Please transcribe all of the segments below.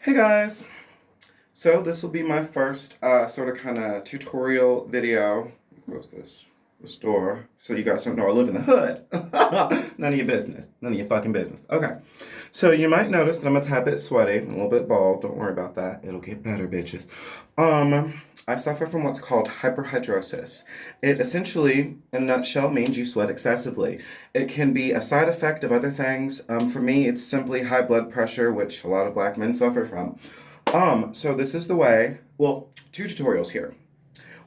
Hey guys! So this will be my first sort of kind of tutorial video. Close this door so you guys don't know I live in the hood. None of your business. None of your fucking business. Okay. So you might notice that I'm a tad bit sweaty, a little bit bald. Don't worry about that. It'll get better, bitches. I suffer from what's called hyperhidrosis. It essentially, in a nutshell, means you sweat excessively. It can be a side effect of other things. For me, it's simply high blood pressure, which a lot of black men suffer from. So this is the way, well, two tutorials here.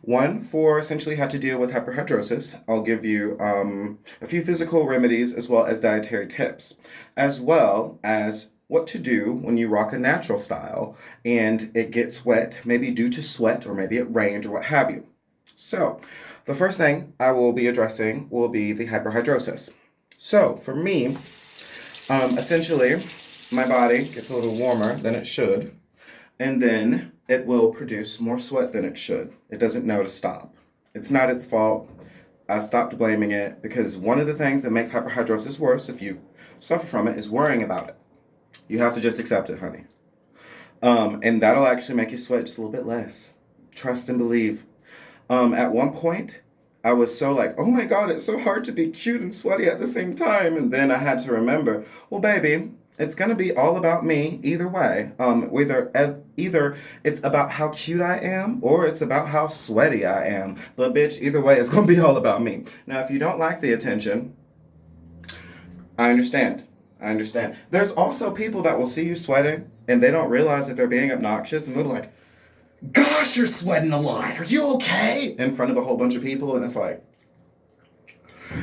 One for essentially how to deal with hyperhidrosis. I'll give you a few physical remedies as well as dietary tips, as well as what to do when you rock a natural style and it gets wet, maybe due to sweat or maybe it rained or what have you. So, the first thing I will be addressing will be the hyperhidrosis. So, for me, essentially, my body gets a little warmer than it should, and then it will produce more sweat than it should. It doesn't know to stop. It's not its fault. I stopped blaming it because one of the things that makes hyperhidrosis worse, if you suffer from it, is worrying about it. You have to just accept it, honey. And that'll actually make you sweat just a little bit less. Trust and believe. At one point, I was so like, oh my God, it's so hard to be cute and sweaty at the same time. And then I had to remember, well, baby, it's gonna be all about me either way. Either it's about how cute I am or it's about how sweaty I am. But bitch, either way, it's gonna be all about me. Now, if you don't like the attention, I understand. I understand. There's also people that will see you sweating and they don't realize that they're being obnoxious and they're like, gosh, you're sweating a lot. Are you okay? In front of a whole bunch of people, and it's like,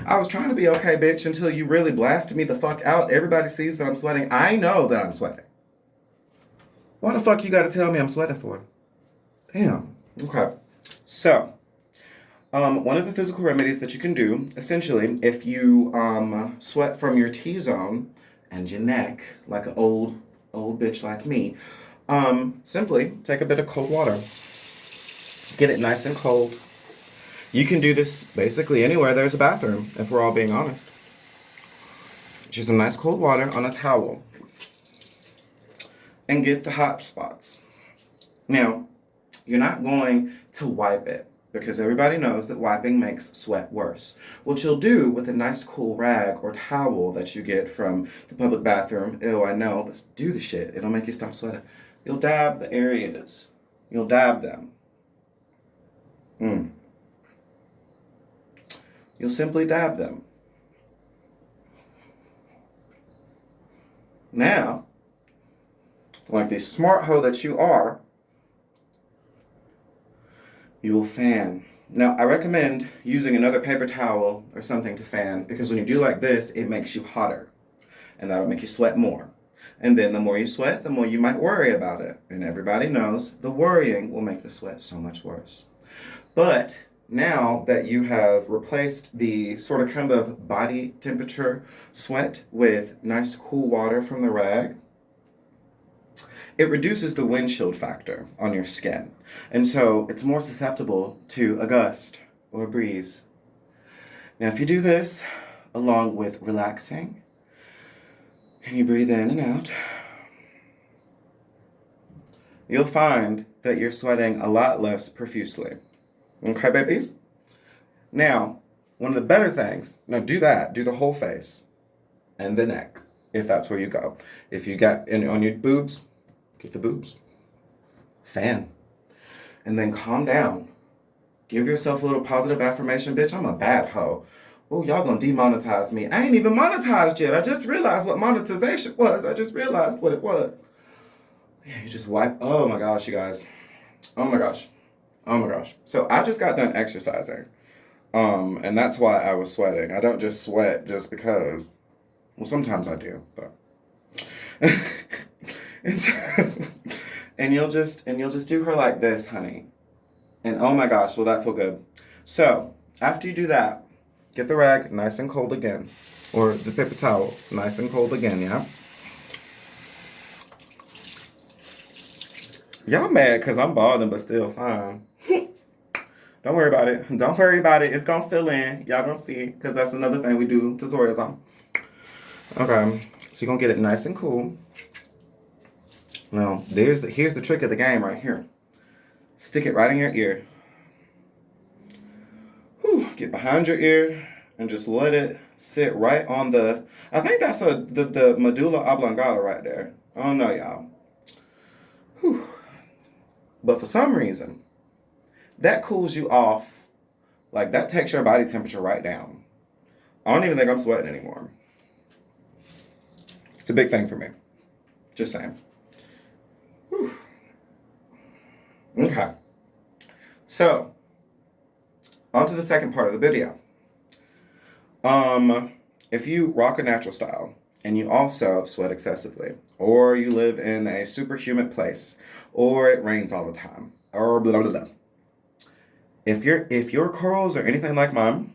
I was trying to be okay, bitch, until you really blasted me the fuck out. Everybody sees that I'm sweating. I know that I'm sweating. Why the fuck you gotta tell me I'm sweating for? Damn. Okay. So, one of the physical remedies that you can do, essentially, if you sweat from your T-zone and your neck, like an old bitch like me, simply take a bit of cold water. Get it nice and cold. You can do this basically anywhere there's a bathroom, if we're all being honest. Just some nice cold water on a towel. And get the hot spots. Now, you're not going to wipe it because everybody knows that wiping makes sweat worse. What you'll do with a nice cool rag or towel that you get from the public bathroom, ew, I know, but do the shit. It'll make you stop sweating. You'll dab the areas. You'll dab them. You'll simply dab them. Now, like the smart hoe that you are, you will fan. Now, I recommend using another paper towel or something to fan because when you do like this, it makes you hotter. And that'll make you sweat more. And then the more you sweat, the more you might worry about it. And everybody knows the worrying will make the sweat so much worse. But now that you have replaced the sort of kind of body temperature sweat with nice cool water from the rag, it reduces the windshield factor on your skin. And so it's more susceptible to a gust or a breeze. Now, if you do this along with relaxing, and you breathe in and out, you'll find that you're sweating a lot less profusely. Okay, babies? Now, one of the better things, now do the whole face and the neck, if that's where you go. If you got on your boobs, get the boobs. Fan. And then calm down. Give yourself a little positive affirmation. Bitch, I'm a bad hoe. Oh, y'all gonna demonetize me. I ain't even monetized yet. I just realized what monetization was. I just realized what it was. Yeah, you just wipe. Oh my gosh, you guys. Oh my gosh. Oh my gosh. So I just got done exercising. And that's why I was sweating. I don't just sweat just because. Well, sometimes I do, but. and, so, and you'll just do her like this, honey. And oh my gosh, will that feel good? So after you do that, get the rag nice and cold again. Or the paper towel nice and cold again, yeah? Y'all mad because I'm balding, but still fine. Don't worry about it. Don't worry about it. It's going to fill in. Y'all going to see. Because that's another thing we do tutorials on. Okay. So you're going to get it nice and cool. Now, here's the trick of the game right here. Stick it right in your ear. Whew, get behind your ear and just let it sit right on the, I think that's the medulla oblongata right there. I don't know, y'all. Whew. But for some reason, that cools you off. Like, that takes your body temperature right down. I don't even think I'm sweating anymore. It's a big thing for me. Just saying. Whew. Okay. So, on to the second part of the video. If you rock a natural style and you also sweat excessively, or you live in a super humid place, or it rains all the time, or blah blah blah. If your curls are anything like mine,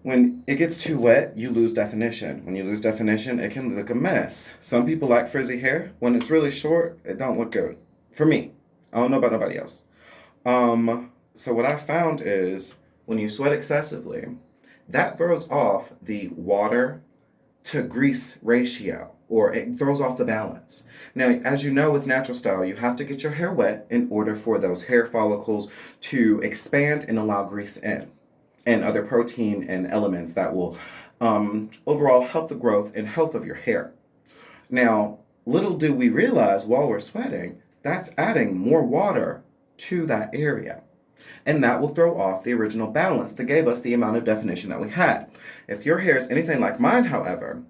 when it gets too wet, you lose definition. When you lose definition, it can look a mess. Some people like frizzy hair. When it's really short, it don't look good. For me. I don't know about nobody else. So what I found is when you sweat excessively, that throws off the water to grease ratio, or it throws off the balance. Now, as you know, with natural style, you have to get your hair wet in order for those hair follicles to expand and allow grease in, and other protein and elements that will overall help the growth and health of your hair. Now, little do we realize while we're sweating, that's adding more water to that area. And that will throw off the original balance that gave us the amount of definition that we had. If your hair is anything like mine, however,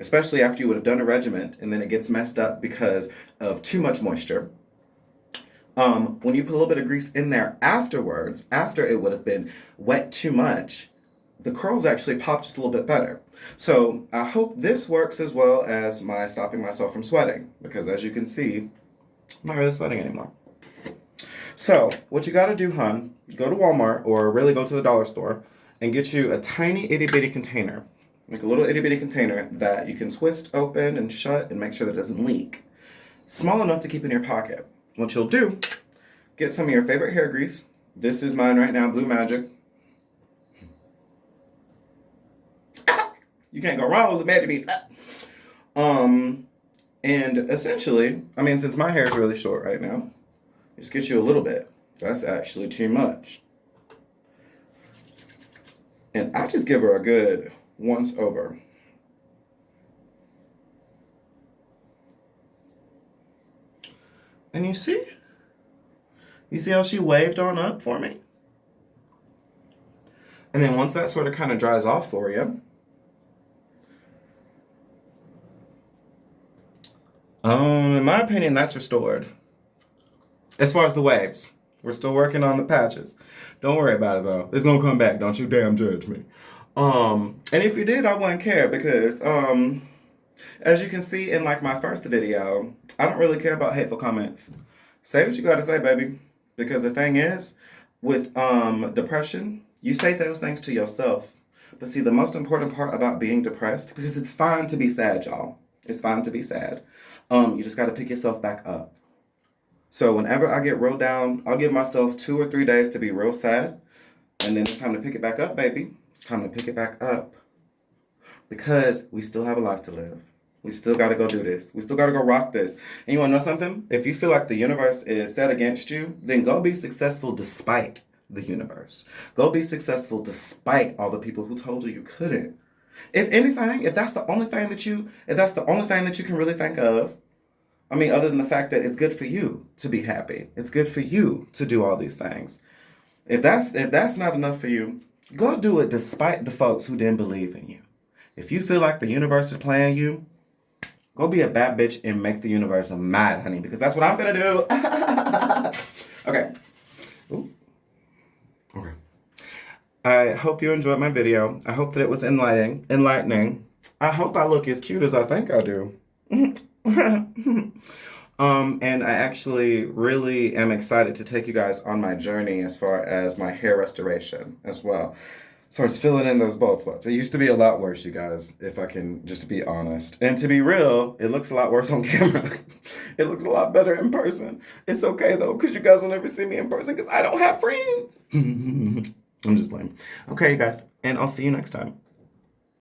especially after you would have done a regimen and then it gets messed up because of too much moisture, when you put a little bit of grease in there afterwards, after it would have been wet too much, the curls actually pop just a little bit better. So I hope this works as well as my stopping myself from sweating, because as you can see, I'm not really sweating anymore. So, what you gotta do, hon, go to Walmart or really go to the dollar store and get you a tiny itty bitty container. Like a little itty bitty container that you can twist open and shut and make sure that it doesn't leak. Small enough to keep in your pocket. What you'll do, get some of your favorite hair grease. This is mine right now, Blue Magic. You can't go wrong with the Magic Beat. And essentially, I mean, since my hair is really short right now, just get you a little bit. That's actually too much. And I just give her a good once over. And you see? You see how she waved on up for me? And then once that sort of kind of dries off for you, in my opinion, that's restored. As far as the waves, we're still working on the patches. Don't worry about it though. It's gonna come back. Don't you damn judge me. And if you did, I wouldn't care because, as you can see in like my first video, I don't really care about hateful comments. Say what you gotta say, baby. Because the thing is, with depression, you say those things to yourself. But see, the most important part about being depressed, because it's fine to be sad, y'all. It's fine to be sad. You just gotta pick yourself back up. So whenever I get real down, I'll give myself 2 or 3 days to be real sad. And then it's time to pick it back up, baby. It's time to pick it back up. Because we still have a life to live. We still got to go do this. We still got to go rock this. And you want to know something? If you feel like the universe is set against you, then go be successful despite the universe. Go be successful despite all the people who told you couldn't. If anything, if that's the only thing that you can really think of, I mean, other than the fact that it's good for you to be happy. It's good for you to do all these things. If that's not enough for you, go do it despite the folks who didn't believe in you. If you feel like the universe is playing you, go be a bad bitch and make the universe mad, honey, because that's what I'm gonna do. Okay. Ooh. Okay. I hope you enjoyed my video. I hope that it was enlightening. I hope I look as cute as I think I do. And I actually really am excited to take you guys on my journey as far as my hair restoration as well. So it's filling in those bald spots. It used to be a lot worse, you guys, if I can just be honest. And to be real, it looks a lot worse on camera. It looks a lot better in person. It's okay though, because you guys will never see me in person because I don't have friends. I'm just playing. Okay, you guys, and I'll see you next time.